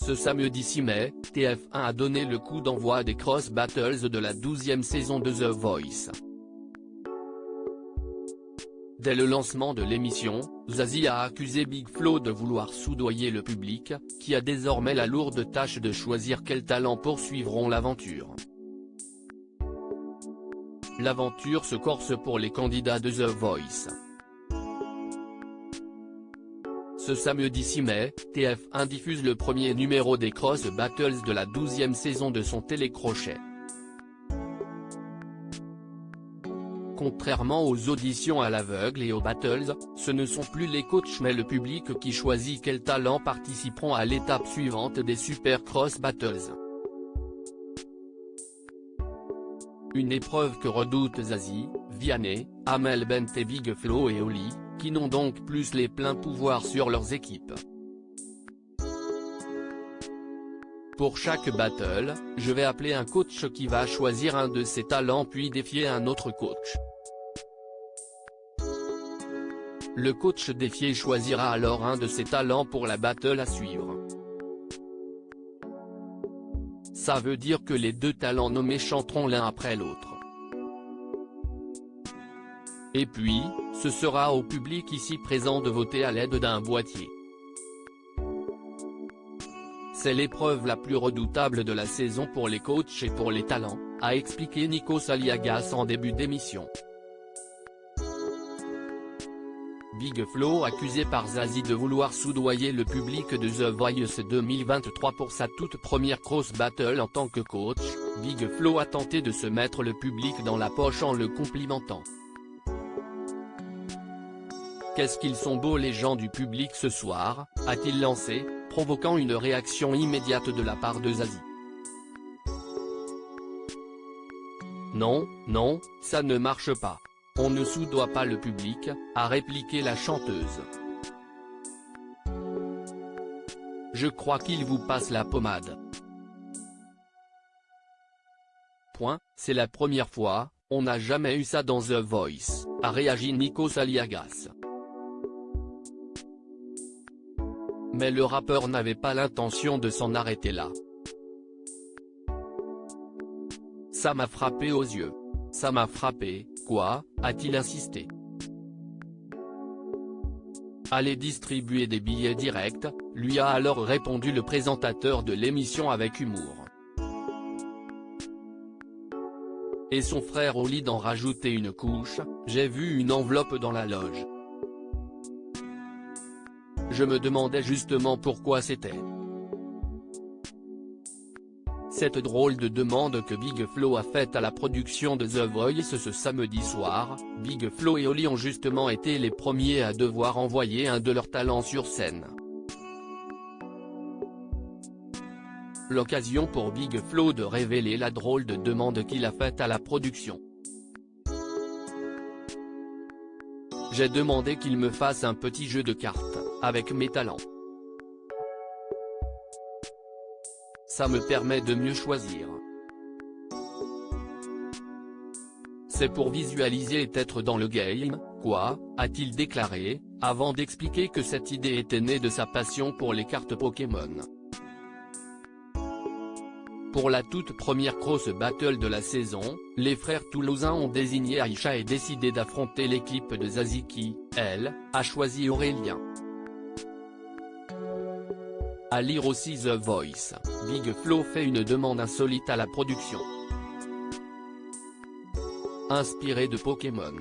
Ce samedi 6 mai, TF1 a donné le coup d'envoi des Cross Battles de la 12e saison de The Voice. Dès le lancement de l'émission, Zazie a accusé Big Flo de vouloir soudoyer le public, qui a désormais la lourde tâche de choisir quels talents poursuivront l'aventure. L'aventure se corse pour les candidats de The Voice. Ce samedi 6 mai, TF1 diffuse le premier numéro des Cross Battles de la 12e saison de son télécrochet. Contrairement aux auditions à l'aveugle et aux battles, ce ne sont plus les coachs mais le public qui choisit quels talents participeront à l'étape suivante des Super Cross Battles. Une épreuve que redoutent Zazie, Vianney, Amel Bent et Big Flo et Oli, qui n'ont donc plus les pleins pouvoirs sur leurs équipes. Pour chaque battle, je vais appeler un coach qui va choisir un de ses talents puis défier un autre coach. Le coach défié choisira alors un de ses talents pour la battle à suivre. Ça veut dire que les deux talents nommés chanteront l'un après l'autre. Et puis, ce sera au public ici présent de voter à l'aide d'un boîtier. C'est l'épreuve la plus redoutable de la saison pour les coachs et pour les talents, a expliqué Nikos Aliagas en début d'émission. Big Flo accusé par Zazie de vouloir soudoyer le public de The Voice 2023 pour sa toute première cross battle en tant que coach, Big Flo a tenté de se mettre le public dans la poche en le complimentant. Qu'est-ce qu'ils sont beaux les gens du public ce soir, a-t-il lancé, provoquant une réaction immédiate de la part de Zazie. Non, non, ça ne marche pas. On ne soudoie pas le public, a répliqué la chanteuse. Je crois qu'il vous passe la pommade. C'est la première fois, on n'a jamais eu ça dans The Voice, a réagi Nikos Aliagas. Mais le rappeur n'avait pas l'intention de s'en arrêter là. Ça m'a frappé aux yeux. Ça m'a frappé, quoi, a-t-il insisté. Allez distribuer des billets directs, lui a alors répondu le présentateur de l'émission avec humour. Et son frère Oli d'en rajouter une couche, j'ai vu une enveloppe dans la loge. Je me demandais justement pourquoi c'était. Cette drôle de demande que Big Flo a faite à la production de The Voice ce samedi soir, Big Flo et Oli ont justement été les premiers à devoir envoyer un de leurs talents sur scène. L'occasion pour Big Flo de révéler la drôle de demande qu'il a faite à la production. J'ai demandé qu'il me fasse un petit jeu de cartes, avec mes talents. Ça me permet de mieux choisir. C'est pour visualiser et être dans le game, quoi, a-t-il déclaré, avant d'expliquer que cette idée était née de sa passion pour les cartes Pokémon. Pour la toute première cross battle de la saison, les frères toulousains ont désigné Aïcha et décidé d'affronter l'équipe de Zazie qui, elle, a choisi Aurélien. À lire aussi The Voice, Big Flo fait une demande insolite à la production. Inspiré de Pokémon.